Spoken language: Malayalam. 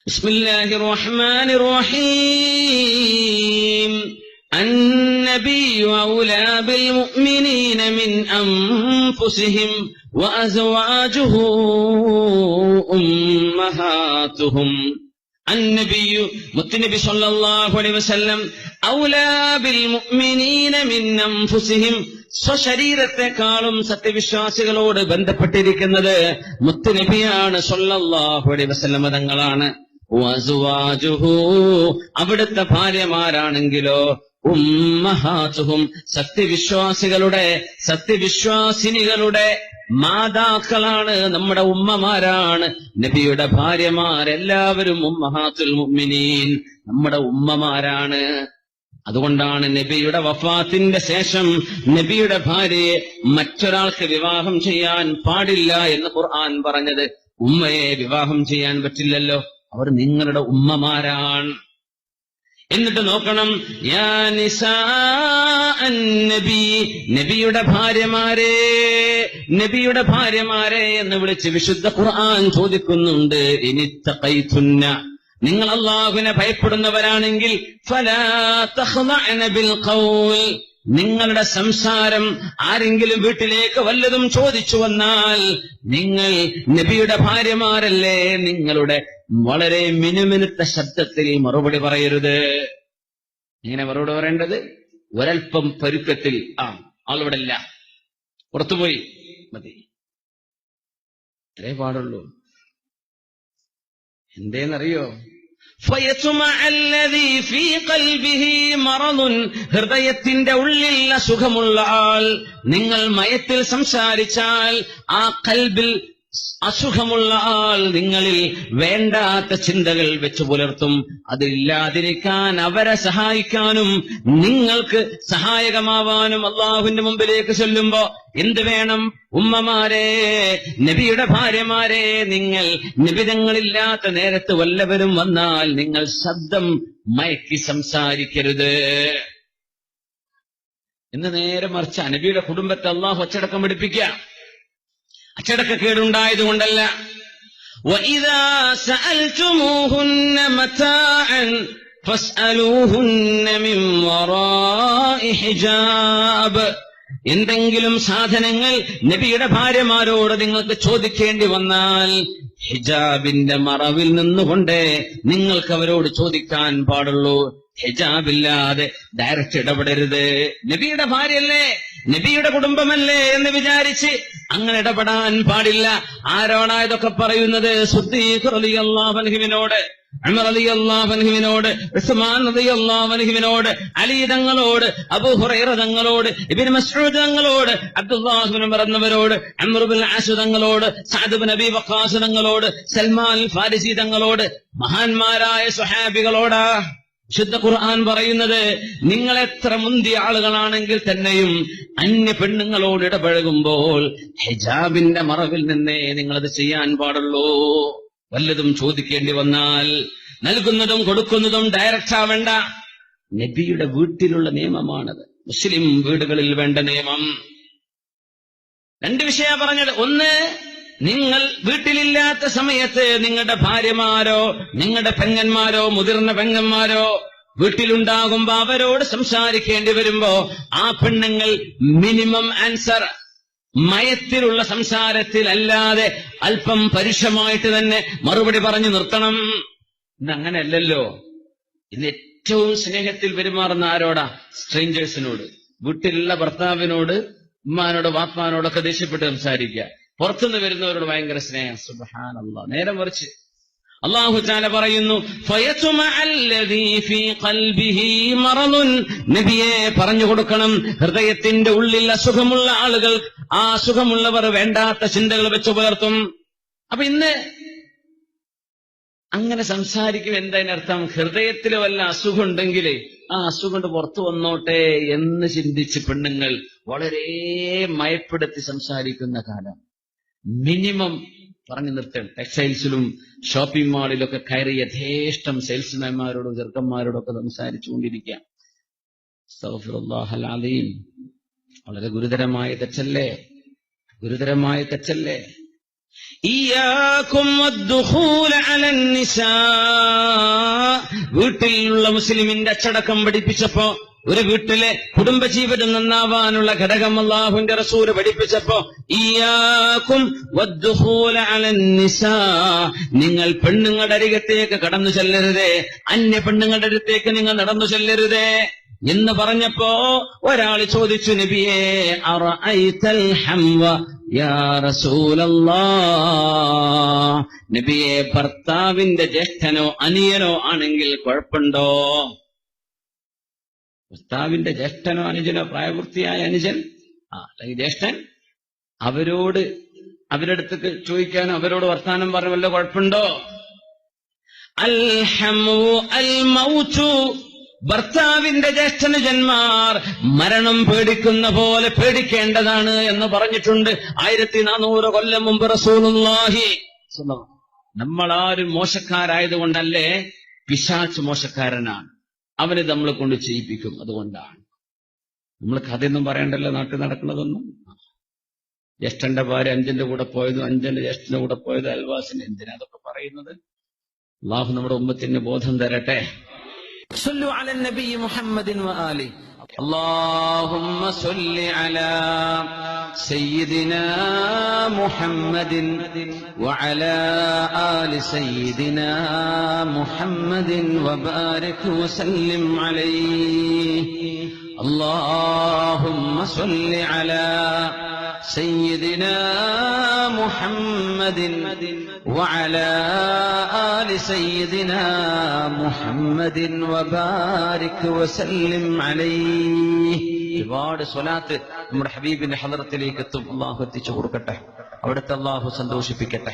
ബിസ്മില്ലാഹിർ റഹ്മാനിർ റഹീം. النبي أولى بالمؤمنين من أنفسهم وأزواجه أمهاتهم. النبي മുത്തുനബി സല്ലല്ലാഹു അലൈഹി വസല്ലം ഔലാ ബിൽ മുഅ്മിനീന മിൻ അൻഫുസിഹിം, സ്വശരീരത്തെക്കാളും സത്യവിശ്വാസികളോട് ബന്ധപ്പെട്ടിരിക്കുന്നത് മുത്തുനബിയാണ് സല്ലല്ലാഹു അലൈഹി വസല്ലം തങ്ങളാണ്. വഅസ്വാജുഹു, അവിടുത്തെ ഭാര്യമാരാണെങ്കിലോ ഉമ്മഹാതുഹും, സത്യവിശ്വാസിനികളുടെ മാതാക്കളാണ്, നമ്മുടെ ഉമ്മമാരാണ്. നബിയുടെ ഭാര്യമാരെല്ലാവരും ഉമ്മഹാത്തുൽ മുഅ്മിനീൻ, നമ്മുടെ ഉമ്മമാരാണ്. അതുകൊണ്ടാണ് നബിയുടെ വഫാത്തിന്റെ ശേഷം നബിയുടെ ഭാര്യയെ മറ്റൊരാൾക്ക് വിവാഹം ചെയ്യാൻ പാടില്ല എന്ന് ഖുർആൻ പറഞ്ഞത്. ഉമ്മയെ വിവാഹം ചെയ്യാൻ പറ്റില്ലല്ലോ, അവർ നിങ്ങളുടെ ഉമ്മമാരാണ്. എന്നിട്ട് നോക്കണം, യാ നിസാ അന്നബി, നബിയുടെ ഭാര്യമാരെ എന്ന് വിളിച്ച് വിശുദ്ധ ഖുർആൻ ചോദിക്കുന്നുണ്ട്. ഇനിത്തഖൈതുന്ന, നിങ്ങൾ അല്ലാഹുവിനെ ഭയപ്പെടുന്നവരാണെങ്കിൽ ഫലാ തഖ്ദഅന ബിൽ ഖൗൽ, നിങ്ങളുടെ സംസാരം ആരെങ്കിലും വീട്ടിലേക്ക് വല്ലതും ചോദിച്ചു വന്നാൽ നിങ്ങൾ നബിയുടെ ഭാര്യമാരല്ലേ, നിങ്ങളുടെ വളരെ മിനുമിനുത്ത ശബ്ദത്തിൽ മറുപടി പറയരുത്. ഇങ്ങനെ മറുപടി പറയേണ്ടത് ഒരൽപ്പം പരുക്കത്തിൽ. ആളിവിടെ ഇല്ല, പുറത്തുപോയി, മതി, ഇത്രേ പാടുള്ളൂ. എന്തേന്നറിയോ? ഹൃദയത്തിന്റെ ഉള്ളിൽ അസുഖമുള്ള ആൾ, നിങ്ങൾ മയത്തിൽ സംസാരിച്ചാൽ ആ കൽബിൽ അസുഖമുള്ള ആൾ നിങ്ങളിൽ വേണ്ടാത്ത ചിന്തകൾ വെച്ചു പുലർത്തും. അതില്ലാതിരിക്കാൻ, അവരെ സഹായിക്കാനും നിങ്ങൾക്ക് സഹായകമാവാനും അള്ളാഹുവിന്റെ മുമ്പിലേക്ക് ചൊല്ലുമ്പോ എന്ത് വേണം? ഉമ്മമാരെ, നബിയുടെ ഭാര്യമാരെ, നിങ്ങൾ നിബിധങ്ങളില്ലാത്ത നേരത്ത് വല്ലവരും വന്നാൽ നിങ്ങൾ ശബ്ദം മയക്കി സംസാരിക്കരുത്. എന്ന് നേരെ മറിച്ച് നബിയുടെ കുടുംബത്തെ അള്ളാഹു അച്ചടക്കം പഠിപ്പിക്കുക. അച്ചടക്കക്കേടുണ്ടായതുകൊണ്ടല്ല. وَإِذَا سَأَلْتُمُوهُنَّ مَتَاعًا فَاسْأَلُوهُنَّ مِنْ وَرَاءِ حِجَابٍ, എന്തെങ്കിലും സാധനങ്ങൾ നബിയുടെ ഭാര്യമാരോട് നിങ്ങൾക്ക് ചോദിക്കേണ്ടി വന്നാൽ ഹിജാബിന്റെ മറവിൽ നിന്നുകൊണ്ടേ നിങ്ങൾക്ക് അവരോട് ചോദിക്കാൻ പാടുള്ളൂ. ഹിജാബില്ലാതെ ഡയറക്റ്റ് ഇടപെടരുത്. നബിയുടെ ഭാര്യയല്ലേ, നബിയുടെ കുടുംബമല്ലേ എന്ന് വിചാരിച്ച് അങ്ങനെ ഇടപെടാൻ പാടില്ല. ആരോടാ ഇതൊക്കെ പറയുന്നത്? സിദ്ദീഖ് റളിയല്ലാഹു അൻഹുവിനോട്, ഉമർ റളിയല്ലാഹു അൻഹുവിനോട്, ഉസ്മാൻ റളിയല്ലാഹു അൻഹുവിനോട്, അലി തങ്ങളോട്, അബൂ ഹുറൈറ തങ്ങളോട്, ഇബ്നു മസ്ഊദ് തങ്ങളോട്, അബ്ദുല്ലാഹ് ഇബ്നു ഉമർ എന്നവരോട്, അംർ ഇബ്നു ആസ് തങ്ങളോട്, സഅദ് ഇബ്നു അബീ വഖാസ് തങ്ങളോട്, സൽമാൻ ഫാരിസി തങ്ങളോട്, മഹാന്മാരായ സ്വഹാബികളോടാ വിശുദ്ധ ഖുർആൻ പറയുന്നത്. നിങ്ങൾ എത്ര മുന്തിയ ആളുകളാണെങ്കിൽ തന്നെയും അന്യ പെണ്ണുങ്ങളോട് ഇടപഴകുമ്പോൾ ഹിജാബിന്റെ മറവിൽ നിന്നേ നിങ്ങളത് ചെയ്യാൻ പാടുള്ളൂ. വല്ലതും ചോദിക്കേണ്ടി വന്നാൽ നൽകുന്നതും കൊടുക്കുന്നതും ഡയറക്റ്റ് ആവേണ്ട. നബിയുടെ വീട്ടിലുള്ള നിയമമാണത്, മുസ്ലിം വീടുകളിൽ വേണ്ട നിയമം. രണ്ട് വിഷയ പറഞ്ഞത്. ഒന്ന്, നിങ്ങൾ വീട്ടിലില്ലാത്ത സമയത്ത് നിങ്ങളുടെ ഭാര്യമാരോ നിങ്ങളുടെ പെങ്ങന്മാരോ മുതിർന്ന പെങ്ങന്മാരോ വീട്ടിലുണ്ടാകുമ്പോ അവരോട് സംസാരിക്കേണ്ടി വരുമ്പോ ആ പെണ്ണുങ്ങൾ മിനിമം ആൻസർ, മയത്തിലുള്ള സംസാരത്തിൽ അല്ലാതെ അല്പം പരുഷമായിട്ട് തന്നെ മറുപടി പറഞ്ഞു നിർത്തണം. ഇന്നങ്ങനെയല്ലല്ലോ. ഇന്ന് ഏറ്റവും സ്നേഹത്തിൽ പെരുമാറുന്ന ആരോടാ? സ്ട്രേഞ്ചേഴ്സിനോട്. വീട്ടിലുള്ള ഭർത്താവിനോട്, ഉമ്മാനോട്, വാപ്പാനോടൊക്കെ ദേഷ്യപ്പെട്ട് സംസാരിക്കുക. പുറത്തുനിന്ന് വരുന്നവരോട് ഭയങ്കര സ്നേഹം. സുബ്ഹാനല്ലാഹ്. നേരെ മറിച്ച് അല്ലാഹു തആല പറയുന്നു, ഫയതുമഅല്ലദീ ഫീ ഖൽബിഹി മറദുൻ, നബിയെ പറഞ്ഞു കൊടുക്കണം, ഹൃദയത്തിന്റെ ഉള്ളിൽ അസുഖമുള്ള ആളുകൾ, ആ അസുഖമുള്ളവർ വേണ്ടാത്ത ചിന്തകൾ വെച്ച് പുലർത്തും. അപ്പൊ ഇന്ന് അങ്ങനെ സംസാരിക്കും. എന്തതിനർത്ഥം? ഹൃദയത്തിൽ വല്ല അസുഖം ഉണ്ടെങ്കിൽ ആ അസുഖം കൊണ്ട് പുറത്തു വന്നോട്ടെ എന്ന് ചിന്തിച്ച് പെണ്ണുങ്ങൾ വളരെ മയപ്പെടുത്തി സംസാരിക്കുന്ന കാലം. മിനിമം പറഞ്ഞു നിർത്തണം. ടെക്സ്റ്റൈൽസിലും ഷോപ്പിംഗ് മാളിലൊക്കെ കയറി യഥേഷ്ടം സെയിൽസ്മാൻമാരോടും ചെറുക്കന്മാരോടൊക്കെ സംസാരിച്ചുകൊണ്ടിരിക്കുക. അസ്തഗ്ഫിറുല്ലാഹൽ അലീം. വളരെ ഗുരുതരമായ തെറ്റല്ലേ? ഇയ്യാകും വദ്ദുഖൂല അലൻ നിസാ. വീട്ടിലുള്ള മുസ്ലിമിന്റെ അച്ചടക്കം പഠിപ്പിച്ചപ്പോ, ഒരു വീട്ടിലെ കുടുംബജീവിതം നന്നാവാനുള്ള ഘടകം അല്ലാഹുവിന്റെ റസൂല് പഠിപ്പിച്ചപ്പോ, ഇയ്യാകും വദ്ദുഖൂല അലൻ നിസാ, നിങ്ങൾ പെണ്ണുങ്ങളുടെ അരികത്തേക്ക് കടന്നു ചെല്ലരുതേ, അന്യ പെണ്ണുങ്ങളുടെ അടുത്തേക്ക് നിങ്ങൾ നടന്നു ചെല്ലരുതേ എന്ന് പറഞ്ഞപ്പോ ഒരാൾ ചോദിച്ചു, നബിയേ അറഅയ്തൽ ഹംവ യാ റസൂലല്ലാഹ്, നബിയേ ഭർത്താവിന്റെ ജ്യേഷ്ഠനോ അനിയനോ ആണെങ്കിൽ കുഴപ്പമുണ്ടോ? ഭർത്താവിന്റെ ജ്യേഷ്ഠനോ അനുജനോ, പ്രായപൂർത്തിയായ അനുജൻ അല്ലെങ്കിൽ ജ്യേഷ്ഠൻ, അവരുടെ അടുത്തേക്ക് ചോദിക്കാനോ അവരോട് വർത്താനം പറഞ്ഞ വല്ല കുഴപ്പമുണ്ടോ? അൽ ഹംവു അൽ മൗതു, ഭർത്താവിന്റെ ജ്യേഷ്ഠനുജന്മാർ മരണം പേടിക്കുന്ന പോലെ പേടിക്കേണ്ടതാണ് എന്ന് പറഞ്ഞിട്ടുണ്ട് 1400 കൊല്ലം മുമ്പ് റസൂലുള്ളാഹി. നമ്മളാരും മോശക്കാരായതുകൊണ്ടല്ലേ, പിശാച് മോശക്കാരനാണ്, അവന് നമ്മളെ കൊണ്ട് ചെയ്യിപ്പിക്കും. അതുകൊണ്ടാണ് നമ്മൾ കഥയൊന്നും പറയണ്ടല്ലോ നാട്ടിൽ നടക്കുന്നതൊന്നും. ജ്യേഷ്ഠന്റെ ഭാര്യ അഞ്ചന്റെ കൂടെ പോയതും അഞ്ചന്റെ ജ്യേഷ്ഠന്റെ കൂടെ പോയതും അയൽവാസിന് എന്തിനാ അതൊക്കെ പറയുന്നത്? അല്ലാഹു നമ്മുടെ ഉമ്മത്തിന് ബോധം തരട്ടെ. صلوا على النبي محمد وآله. اللهم صل على سيدنا محمد وعلى آل سيدنا محمد وبارك وسلم عليه. اللهم صل على سيدنا محمد وعلى آل سيدنا محمد وبارك وسلم عليه. ഒരുപാട് സ്വലാത്ത് നമ്മുടെ ഹബീബിന്റെ ഹളറത്തിലേക്ക് എത്തും. അള്ളാഹു എത്തിച്ചു കൊടുക്കട്ടെ, അവിടുത്തെ അള്ളാഹു സന്തോഷിപ്പിക്കട്ടെ.